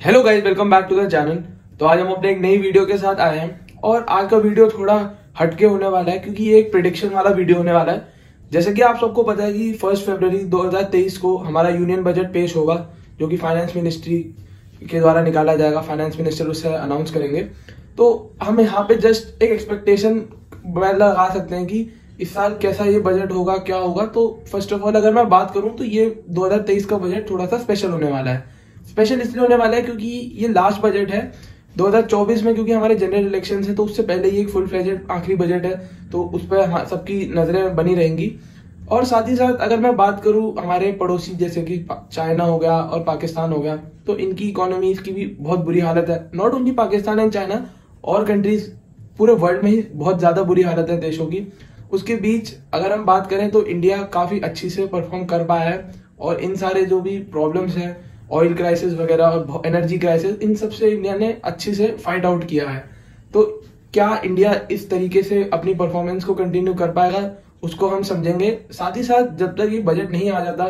Hello guys, welcome back to the channel. तो आज हम अपने एक नई वीडियो के साथ आए हैं और आज का वीडियो थोड़ा हटके होने वाला है क्योंकि ये एक प्रेडिक्शन वाला वीडियो होने वाला है। जैसे कि आप सबको पता है कि 1 फरवरी 2023 को हमारा यूनियन बजट पेश होगा, जो कि फाइनेंस मिनिस्ट्री के द्वारा निकाला जाएगा। फाइनेंस मिनिस्टर उससे अनाउंस करेंगे। तो हम यहाँ पे जस्ट एक एक्सपेक्टेशन लगा सकते हैं कि इस साल कैसा ये बजट होगा, क्या होगा। तो फर्स्ट ऑफ ऑल अगर मैं बात करूं तो ये 2023 का बजट थोड़ा सा स्पेशल होने वाला है। स्पेशल इसलिए होने वाला है क्योंकि ये लास्ट बजट है 2024 में, क्योंकि हमारे जनरल इलेक्शन है तो उससे पहले ये एक फुल फ्लेजेड आखिरी बजट है, तो उस पर सबकी नजरें बनी रहेंगी। और साथ ही साथ अगर मैं बात करूं हमारे पड़ोसी जैसे कि चाइना हो गया और पाकिस्तान हो गया, तो इनकी इकोनॉमीज की भी बहुत बुरी हालत है। Not only Pakistan and China, और कंट्रीज पूरे वर्ल्ड में ही बहुत ज्यादा बुरी हालत है देशों की। उसके बीच अगर हम बात करें तो इंडिया काफी अच्छी से परफॉर्म कर पाया है और इन सारे जो भी प्रॉब्लम्स हैं, ऑयल क्राइसिस वगैरह और एनर्जी क्राइसिस, इन सब से इंडिया ने अच्छे से फाइट आउट किया है। तो क्या इंडिया इस तरीके से अपनी परफॉर्मेंस को कंटिन्यू कर पाएगा, उसको हम समझेंगे। साथ ही साथ जब तक ये बजट नहीं आ जाता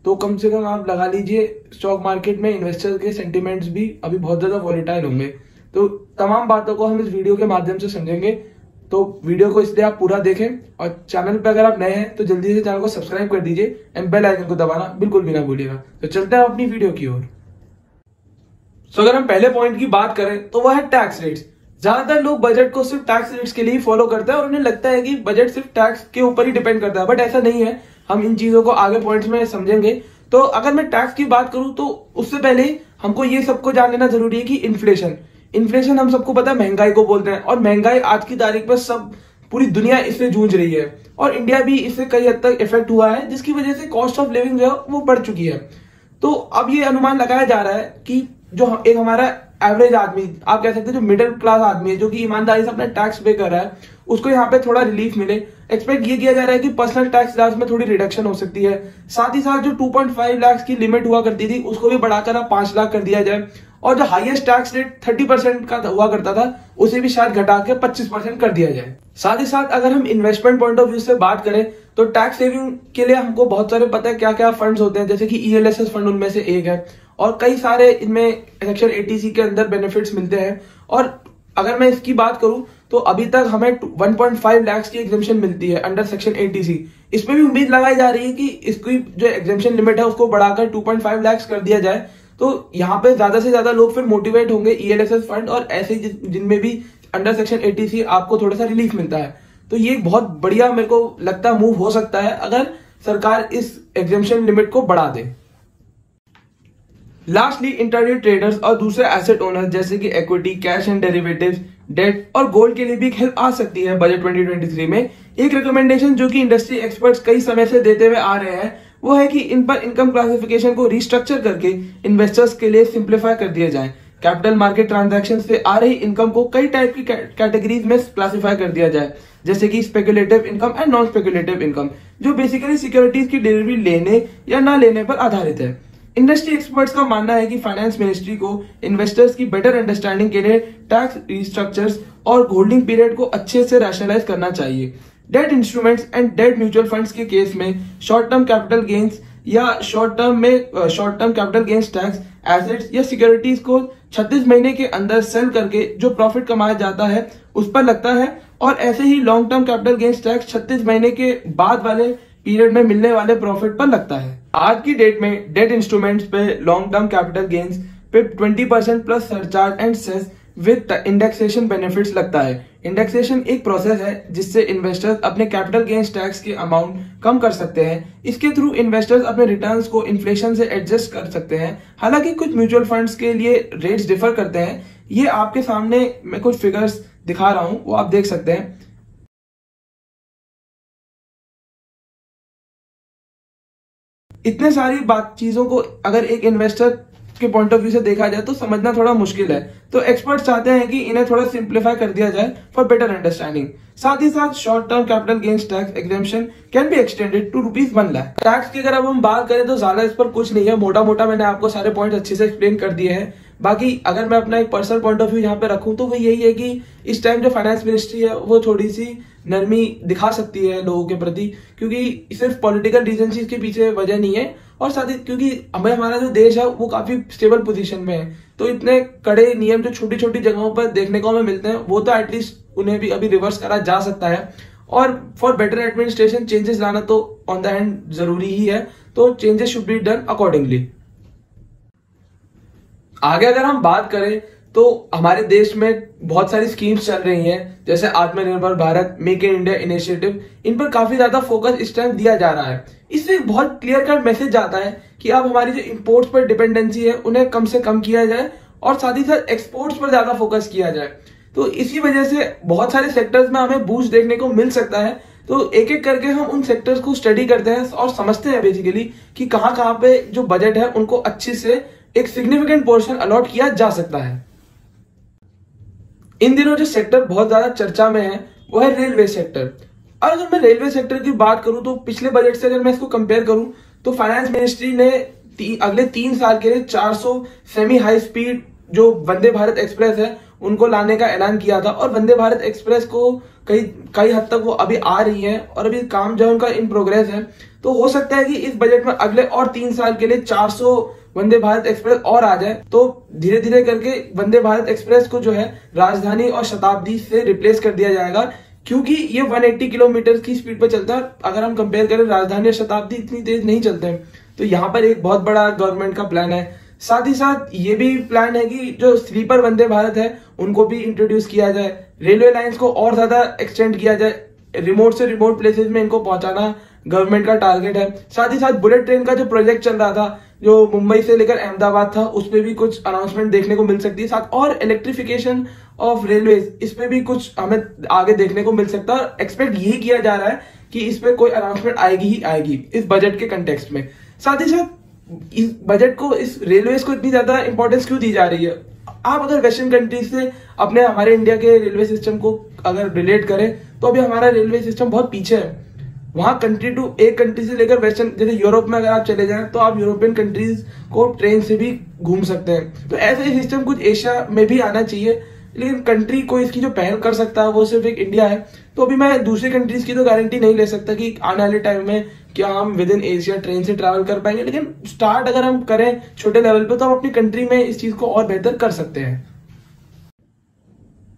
तो कम से कम आप लगा लीजिए स्टॉक मार्केट में इन्वेस्टर्स के सेंटिमेंट्स भी अभी बहुत ज्यादा वॉलेटाइल होंगे। तो तमाम बातों को हम इस वीडियो के माध्यम से समझेंगे। तो वीडियो को इसलिए आप पूरा देखें और चैनल पे अगर आप नए हैं तो जल्दी से चैनल को सब्सक्राइब कर दीजिए एंड बेल आइकन को दबाना बिल्कुल भी ना भूलिएगा। तो चलते हैं अपनी वीडियो की ओर। तो अगर हम पहले पॉइंट की बात करें तो वह है टैक्स रेट्स। ज्यादातर लोग बजट को सिर्फ टैक्स रेट्स के लिए फॉलो करते हैं और उन्हें लगता है कि बजट सिर्फ टैक्स के ऊपर ही डिपेंड करता है, बट ऐसा नहीं है। हम इन चीजों को आगे पॉइंट्स में समझेंगे। तो अगर मैं टैक्स की बात करूं तो उससे पहले हमको ये सबको जान लेना जरूरी है कि इन्फ्लेशन हम सबको पता है महंगाई को बोलते हैं, और महंगाई आज की तारीख पर सब पूरी दुनिया इससे जूझ रही है और इंडिया भी इससे कई हद तक इफेक्ट हुआ है, जिसकी वजह से कॉस्ट ऑफ लिविंग जो है वो बढ़ चुकी है। तो अब ये अनुमान लगाया जा रहा है कि जो एक हमारा एवरेज आदमी, आप कह सकते हैं जो मिडिल क्लास आदमी है, जो कि ईमानदारी से अपना टैक्स पे कर रहा है, उसको यहाँ पे थोड़ा रिलीफ मिले। एक्सपेक्ट ये किया जा रहा है कि पर्सनल टैक्स स्लैब्स में थोड़ी रिडक्शन हो सकती है। साथ ही साथ जो 2.5 लाख की लिमिट हुआ करती थी उसको भी बढ़ाकर अब 5 लाख कर दिया जाए, और जो हाईएस्ट टैक्स रेट 30% का हुआ करता था उसे भी शायद घटा के 25% कर दिया जाए। साथ ही साथ अगर हम इन्वेस्टमेंट पॉइंट ऑफ व्यू से बात करें तो टैक्स सेविंग के लिए हमको बहुत सारे पता है क्या क्या फंड्स होते हैं, जैसे कि ELSS फंड उनमें से एक है, और कई सारे इनमें सेक्शन 80C के अंदर बेनिफिट्स मिलते हैं। और अगर मैं इसकी बात करूं तो अभी तक हमें 1.5 लाख की एग्जेम्पशन मिलती है अंडर सेक्शन 80C। इसमें भी उम्मीद लगाई जा रही है कि इसकी जो एग्जेम्पशन लिमिट है उसको बढ़ाकर 2.5 लाख कर दिया जाए। तो यहाँ पे ज्यादा से ज्यादा लोग फिर मोटिवेट होंगे ELSS फंड और ऐसे जिनमें भी अंडर सेक्शन 80C आपको थोड़ा सा रिलीफ मिलता है। तो ये एक बहुत बढ़िया मेरे को लगता है मूव हो सकता है अगर सरकार इस एग्जेम्पशन लिमिट को बढ़ा दे। लास्टली इंटरडे ट्रेडर्स और दूसरे एसेट ओनर्स जैसे कि equity, cash and derivatives, debt और गोल्ड के लिए भी एक हेल्प आ सकती है बजट 2023 में। एक रिकमेंडेशन जो कि इंडस्ट्री एक्सपर्ट्स कई समय से देते हुए आ रहे हैं वो है कि इन पर इनकम क्लासिफिकेशन को रिस्ट्रक्चर करके इन्वेस्टर्स के लिए सिंप्लीफाई कर दिया जाए। कैपिटल मार्केट ट्रांजैक्शन से आ रही इनकम को कई टाइप की कैटेगरीज में क्लासिफाई कर दिया जाए, जैसे कि speculative income and non speculative income, जो बेसिकली सिक्योरिटीज की डिलीवरी लेने या ना लेने पर आधारित है। इंडस्ट्री एक्सपर्ट्स का मानना है कि फाइनेंस मिनिस्ट्री को इन्वेस्टर्स की बेटर अंडरस्टैंडिंग के लिए टैक्स रिस्ट्रक्चर्स और होल्डिंग पीरियड को अच्छे से रैशनलाइज करना चाहिए। Debt instruments and debt mutual funds के केस में शॉर्ट टर्म कैपिटल गेन्स या short term capital gains tax assets या सिक्योरिटीज को 36 महीने के अंदर सेल करके जो प्रॉफिट कमाया जाता है उस पर लगता है, और ऐसे ही long term capital gains tax 36 महीने के बाद वाले पीरियड में मिलने वाले प्रॉफिट पर लगता है। आज की डेट में डेट इंस्ट्रूमेंट्स पे लॉन्ग टर्म कैपिटल गेन्स पे 20% plus surcharge and cess with indexation benefits लगता है। इंडेक्सेशन एक प्रोसेस है जिससे इन्वेस्टर्स अपने कैपिटल गेन्स टैक्स के अमाउंट कम कर सकते हैं। इसके थ्रू इन्वेस्टर्स अपने रिटर्न्स को इन्फ्लेशन से एडजस्ट कर सकते हैं। हालांकि कुछ म्यूचुअल फंड्स के लिए रेट्स डिफर करते हैं। ये आपके सामने मैं कुछ फिगर्स दिखा रहा हूं, वो आप देख सकते हैं। इतने सारी चीजों को अगर एक इन्वेस्टर के पॉइंट ऑफ व्यू से देखा जाए तो समझना थोड़ा मुश्किल है। तो एक्सपर्ट्स चाहते हैं कि इन्हें थोड़ा सिंप्लीफाई कर दिया जाए फॉर बेटर अंडरस्टैंडिंग। साथ ही साथ short term capital gains tax exemption can be extended to ₹1 lakh. Tax की अगर अब हम बात करें तो ज्यादा इस पर कुछ नहीं है, मोटा मोटा मैंने आपको सारे पॉइंट अच्छे से एक्सप्लेन कर दिए हैं। बाकी अगर मैं अपना एक पर्सनल पॉइंट ऑफ व्यू यहाँ पे रखूं तो वो यही है कि इस टाइम जो फाइनेंस मिनिस्ट्री है वो थोड़ी सी नरमी दिखा सकती है लोगों के प्रति, क्योंकि सिर्फ पॉलिटिकल रीजन के पीछे वजह नहीं है, और साथ ही क्योंकि हमें हमारा जो देश है वो काफी स्टेबल पोजीशन में है, तो इतने कड़े नियम जो छोटी छोटी जगहों पर देखने को हमें मिलते हैं वो तो एटलीस्ट उन्हें भी अभी रिवर्स करा जा सकता है। और फॉर बेटर एडमिनिस्ट्रेशन चेंजेस लाना तो ऑन द हैंड जरूरी ही है, तो changes should be done accordingly. आगे अगर हम बात करें तो हमारे देश में बहुत सारी स्कीम्स चल रही हैं, जैसे Atmanirbhar Bharat, make in India initiative, इन पर काफी ज्यादा फोकस इस टाइम दिया जा रहा है। इससे एक बहुत क्लियर कट मैसेज आता है कि अब हमारी जो इंपोर्ट्स पर डिपेंडेंसी है उन्हें कम से कम किया जाए और साथ ही साथ एक्सपोर्ट्स पर ज्यादा फोकस किया जाए। तो इसी वजह से बहुत सारे सेक्टर्स में हमें बूस्ट देखने को मिल सकता है। तो एक एक करके हम उन सेक्टर्स को स्टडी करते हैं और समझते हैं बेसिकली कि कहाँ कहाँ पे जो बजट है उनको अच्छे से एक सिग्निफिकेंट पोर्शन अलॉट किया जा सकता है। इन दिनों जो सेक्टर बहुत ज्यादा चर्चा में है वो है रेलवे सेक्टर। और अगर मैं रेलवे सेक्टर की बात करूं तो पिछले बजट से अगर मैं इसको कंपेयर करूं तो फाइनेंस मिनिस्ट्री ने अगले 3 साल के लिए 400 सेमी हाई स्पीड जो वंदे भारत एक्सप्रेस है उनको लाने का ऐलान किया था। और वंदे भारत एक्सप्रेस को कई हद तक वो अभी आ रही है और अभी काम जो है उनका इन प्रोग्रेस है। तो हो सकता है कि इस बजट में अगले और 3 साल के लिए 400 वंदे भारत एक्सप्रेस और आ जाए। तो धीरे धीरे करके वंदे भारत एक्सप्रेस को जो है राजधानी और शताब्दी से रिप्लेस कर दिया जाएगा, क्योंकि ये 180 किलोमीटर की स्पीड पर चलता है। अगर हम कंपेयर करें राजधानी और शताब्दी इतनी तेज नहीं चलते हैं। तो यहाँ पर एक बहुत बड़ा गवर्नमेंट का प्लान है। साथ ही साथ ये भी प्लान है कि जो स्लीपर वंदे भारत है उनको भी इंट्रोड्यूस किया जाए, रेलवे लाइंस को और ज्यादा एक्सटेंड किया जाए, रिमोट से रिमोट प्लेसेस में इनको पहुंचाना गवर्नमेंट का टारगेट है। साथ ही साथ बुलेट ट्रेन का जो प्रोजेक्ट चल रहा था जो मुंबई से लेकर अहमदाबाद था उस पर भी कुछ अनाउंसमेंट देखने को मिल सकती है। साथ और इलेक्ट्रिफिकेशन ऑफ रेलवे, इस पे भी कुछ हमें आगे देखने को मिल सकता है। और एक्सपेक्ट यही किया जा रहा है कि इस पे कोई अनाउंसमेंट आएगी ही आएगी इस बजट के कंटेक्स्ट में। साथ ही साथ इस बजट को, इस रेलवे को इतनी ज्यादा इंपॉर्टेंस क्यों दी जा रही है? आप अगर वेस्टर्न कंट्रीज से अपने हमारे इंडिया के रेलवे सिस्टम को अगर रिलेट करें तो अभी हमारा रेलवे सिस्टम बहुत पीछे है। वहां एक कंट्री से लेकर वेस्टर्न, जैसे यूरोप में अगर आप चले जाएं तो आप यूरोपियन कंट्रीज को ट्रेन से भी घूम सकते हैं। तो ऐसे ही सिस्टम कुछ एशिया में भी आना चाहिए, लेकिन कंट्री को इसकी जो पहल कर सकता है वो सिर्फ एक इंडिया है। तो अभी मैं दूसरी कंट्रीज की तो गारंटी नहीं ले सकता कि आने वाले टाइम में क्या हम विद इन एशिया ट्रेन से ट्रैवल कर पाएंगे, लेकिन स्टार्ट अगर हम करें छोटे लेवल पे तो हम अपनी कंट्री में इस चीज को और बेहतर कर सकते हैं।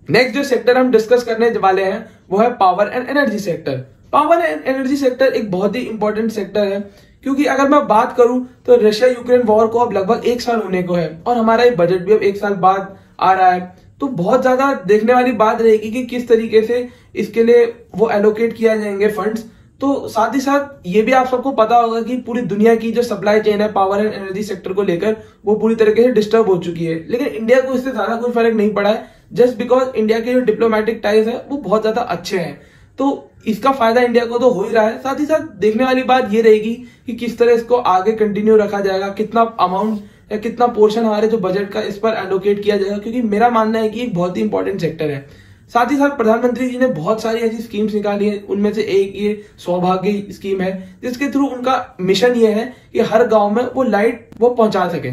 नेक्स्ट जो सेक्टर हम डिस्कस करने वाले हैं वो है power and energy sector. Power and energy sector एक बहुत ही इंपॉर्टेंट सेक्टर है, क्योंकि अगर मैं बात करूं तो रशिया यूक्रेन वॉर को अब लगभग 1 साल होने को है और हमारा ये बजट भी अब 1 साल बाद आ रहा है। तो बहुत ज्यादा देखने वाली बात रहेगी कि किस तरीके से इसके लिए वो एलोकेट किया जाएंगे फंड्स। तो साथ ही साथ ये भी आप सबको पता होगा कि पूरी दुनिया की जो सप्लाई चेन है पावर एंड एनर्जी सेक्टर को लेकर वो पूरी तरीके से डिस्टर्ब हो चुकी है, लेकिन इंडिया को इससे ज्यादा कोई फर्क नहीं पड़ा है, जस्ट बिकॉज इंडिया के जो डिप्लोमेटिक टाइज है वो बहुत ज्यादा अच्छे हैं। तो इसका फायदा इंडिया को तो हो ही रहा है। साथ ही साथ देखने वाली बात ये रहेगी कि किस तरह इसको आगे कंटिन्यू रखा जाएगा, कितना अमाउंट या कितना पोर्शन हमारे जो बजट का इस पर एलोकेट किया जाएगा, क्योंकि मेरा मानना है कि एक बहुत ही इंपॉर्टेंट सेक्टर है। साथ ही साथ प्रधानमंत्री जी ने बहुत सारी ऐसी स्कीम्स निकाली है, उनमें से एक ये सौभाग्य स्कीम है, जिसके थ्रू उनका मिशन ये है कि हर गांव में वो लाइट वो पहुंचा सके।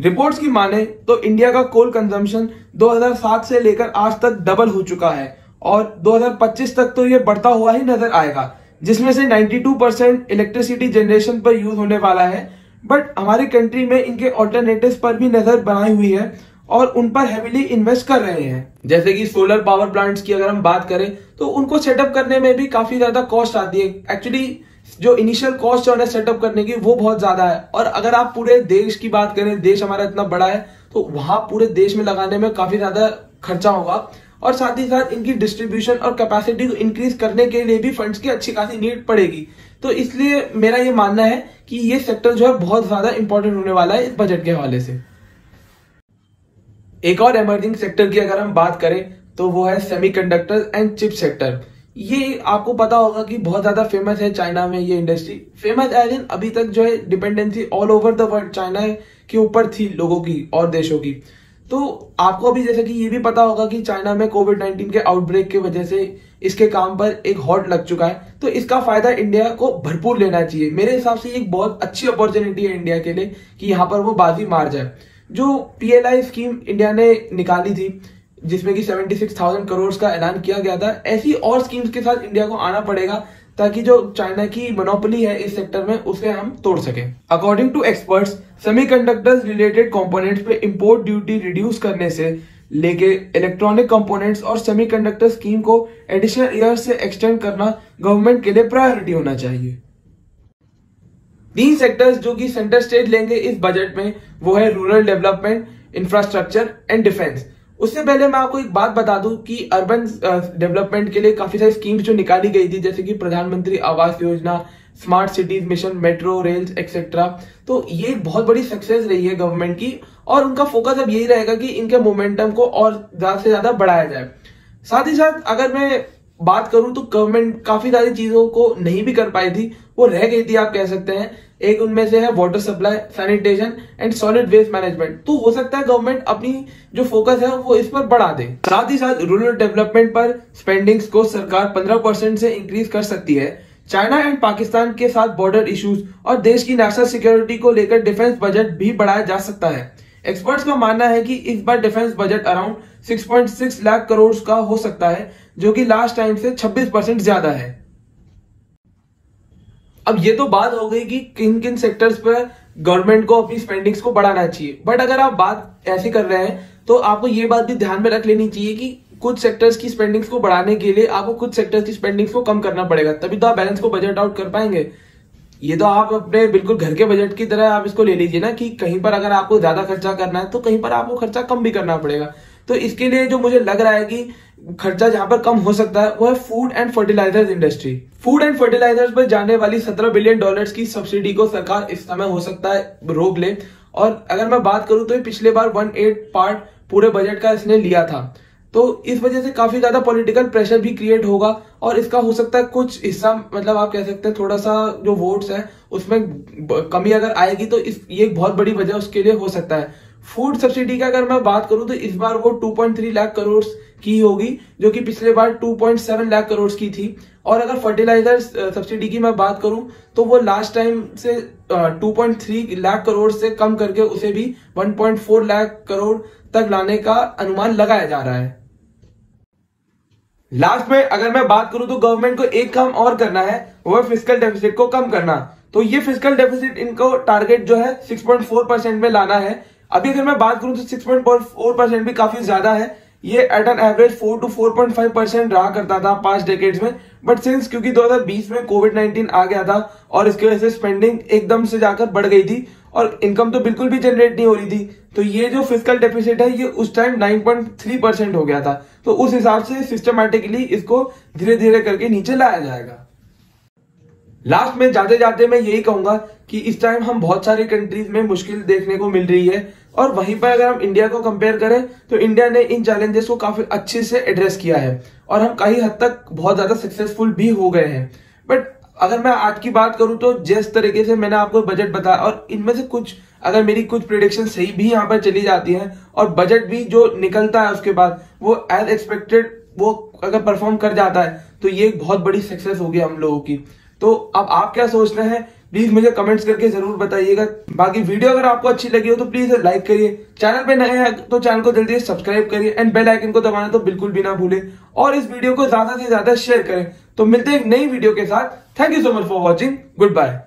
रिपोर्ट्स की माने तो इंडिया का कोल कंजम्पशन 2007 से लेकर आज तक डबल हो चुका है और 2025 तक तो ये बढ़ता हुआ ही नजर आएगा, जिसमें से 92% इलेक्ट्रिसिटी जनरेशन पर यूज होने वाला है। बट हमारी कंट्री में इनके ऑल्टरनेटिव्स पर भी नजर बनाई हुई है और उन पर हेविली इन्वेस्ट कर रहे हैं। जैसे कि सोलर पावर प्लांट्स की अगर हम बात करें तो उनको सेटअप करने में भी काफी ज्यादा कॉस्ट आती है। एक्चुअली जो इनिशियल कॉस्ट है उन्हें सेटअप करने की वो बहुत ज्यादा है, और अगर आप पूरे देश की बात करें, देश हमारा इतना बड़ा है तो वहां पूरे देश में लगाने में काफी ज्यादा खर्चा होगा। और साथ ही साथ इनकी डिस्ट्रीब्यूशन और कैपेसिटी को इंक्रीज करने के लिए भी फंड्स की अच्छी खासी नीड पड़ेगी। तो इसलिए मेरा ये मानना है कि ये सेक्टर जो है बहुत ज्यादा इंपॉर्टेंट होने वाला है इस बजट के हवाले से। एक और इमर्जिंग सेक्टर की अगर हम बात करें तो वो है सेमीकंडक्टर एंड चिप सेक्टर। ये आपको पता होगा कि बहुत ज्यादा फेमस है चाइना में ये इंडस्ट्री। फेमस एज इन अभी तक जो है dependency all over the world China के ऊपर थी लोगों की और देशों की। तो आपको अभी जैसे कि ये भी पता होगा कि चाइना में कोविड-19 के आउटब्रेक की वजह से इसके काम पर एक हॉट लग चुका है। तो इसका फायदा इंडिया को भरपूर लेना चाहिए। मेरे हिसाब से ये एक बहुत अच्छी अपॉर्चुनिटी है इंडिया के लिए कि यहाँ पर वो बाजी मार जाए। जो PLI स्कीम इंडिया ने निकाली थी जिसमें कि 76,000 करोड़ का ऐलान किया गया था, ऐसी और स्कीम्स के साथ इंडिया को आना पड़ेगा ताकि जो चाइना की मोनोपोली है इस सेक्टर में उसे हम तोड़ सकें। According to experts, semiconductors related components पे इंपोर्ट ड्यूटी रिड्यूस करने से लेके इलेक्ट्रॉनिक कंपोनेंट्स और सेमीकंडक्टर स्कीम को एडिशनल ईयर से एक्सटेंड करना गवर्नमेंट के लिए प्रायोरिटी होना चाहिए। 3 सेक्टर्स जो कि सेंटर स्टेज लेंगे इस बजट में वो है rural development, infrastructure and defence. उससे पहले मैं आपको एक बात बता दूं कि अर्बन डेवलपमेंट के लिए काफी सारी स्कीम्स जो निकाली गई थी, जैसे कि प्रधानमंत्री Awas Yojana, smart cities mission, metro rails etcetera, तो ये बहुत बड़ी सक्सेस रही है गवर्नमेंट की और उनका फोकस अब यही रहेगा कि इनके मोमेंटम को और ज्यादा से ज्यादा बढ़ाया जाए। साथ ही साथ अगर मैं बात करूं तो गवर्नमेंट काफी सारी चीजों को नहीं भी कर पाई थी, वो रह गई थी आप कह सकते हैं। एक उनमें से है water supply, sanitation and solid waste management. तो हो सकता है गवर्नमेंट अपनी जो फोकस है वो इस पर बढ़ा दे। साथ ही साथ रूरल डेवलपमेंट पर स्पेंडिंग्स को सरकार 15% से इंक्रीज कर सकती है। चाइना एंड पाकिस्तान के साथ बॉर्डर इश्यूज और देश की नेशनल सिक्योरिटी को लेकर डिफेंस बजट भी बढ़ाया जा सकता है। एक्सपर्ट्स का मानना है कि इस बार defence budget around 6.6 lakh crore का हो सकता है, जो कि लास्ट टाइम से 26% ज्यादा है। अब ये तो बात हो गई कि किन किन सेक्टर्स पर गवर्नमेंट को अपनी स्पेंडिंग्स को बढ़ाना चाहिए, बट अगर आप बात ऐसी कर रहे हैं तो आपको ये बात भी ध्यान में रख लेनी चाहिए कि कुछ सेक्टर्स की स्पेंडिंग्स को बढ़ाने के लिए आपको कुछ सेक्टर्स की स्पेंडिंग्स को कम करना पड़ेगा, तभी तो आप बैलेंस को बजट आउट कर पाएंगे। ये तो आप अपने बिल्कुल घर के बजट की तरह आप इसको ले लीजिए ना, कि कहीं पर अगर आपको ज्यादा खर्चा करना है तो कहीं पर आपको खर्चा कम भी करना पड़ेगा। तो इसके लिए जो मुझे लग रहा है कि खर्चा जहां पर कम हो सकता है वो है food and fertilisers industry. Food and fertilisers पर जाने वाली $17 बिलियन की सब्सिडी को सरकार इस समय हो सकता है रोक ले। और अगर मैं बात करूं तो पिछले बार 1/8 पार्ट पूरे बजट का इसने लिया था, तो इस वजह से काफी ज्यादा पॉलिटिकल प्रेशर भी क्रिएट होगा और इसका हो सकता है कुछ हिस्सा, मतलब आप कह सकते हैं थोड़ा सा जो वोट्स है उसमें कमी अगर आएगी तो ये एक बहुत बड़ी वजह उसके लिए हो सकता है। फूड सब्सिडी का अगर मैं बात करूं तो इस बार वो 2.3 लाख करोड़ की होगी, जो कि पिछले बार 2.7 लाख करोड़ की थी। और अगर फर्टिलाइजर सब्सिडी की मैं बात करूं तो वो लास्ट टाइम से 2.3 लाख करोड़ से कम करके उसे भी 1.4 लाख करोड़ तक लाने का अनुमान लगाया जा रहा है। लास्ट में अगर मैं बात करूं तो गवर्नमेंट को एक काम और करना है, वो है फिस्कल डेफिसिट को कम करना। तो ये फिस्कल डेफिसिट इनको टारगेट जो है 6.4% में लाना है। अभी अगर मैं बात करूं तो 6.4% भी काफी ज्यादा है। ये एट एन एवरेज 4 to 4.5% रहा करता था 5 डेकेड्स में, बट सिंस क्योंकि 2020 में कोविड-19 आ गया था और इसकी वजह से स्पेंडिंग एकदम से जाकर बढ़ गई थी और इनकम तो बिल्कुल भी जनरेट नहीं हो रही थी, तो ये जो फिस्कल डेफिसिट है ये उस टाइम 9.3% हो गया था। तो उस हिसाब से सिस्टमैटिकली इसको धीरे धीरे करके नीचे लाया जाएगा। लास्ट में जाते जाते मैं यही कहूंगा कि इस टाइम हम बहुत सारी कंट्रीज में मुश्किल देखने को मिल रही है और वहीं पर अगर हम इंडिया को कंपेयर करें तो इंडिया ने इन चैलेंजेस को काफी अच्छे से एड्रेस किया है और हम कई हद तक बहुत ज्यादा सक्सेसफुल भी हो गए हैं। बट अगर मैं आज की बात करूं तो जिस तरीके से मैंने आपको बजट बताया और इनमें से कुछ अगर मेरी कुछ प्रेडिक्शन सही भी यहाँ पर चली जाती है और बजट भी जो निकलता है उसके बाद वो एज एक्सपेक्टेड वो अगर परफॉर्म कर जाता है तो ये एक बहुत बड़ी सक्सेस होगी हम लोगों की। तो अब आप क्या सोचते हैं प्लीज मुझे कमेंट्स करके जरूर बताइएगा। बाकी वीडियो अगर आपको अच्छी लगी हो तो प्लीज लाइक करिए, चैनल पे नए हैं तो चैनल को जल्दी से सब्सक्राइब करिए एंड बेल आइकन को दबाना तो बिल्कुल भी ना भूलें और इस वीडियो को ज्यादा से ज्यादा शेयर करें। तो मिलते हैं एक नई वीडियो के साथ। Thank you so much for watching. Good bye.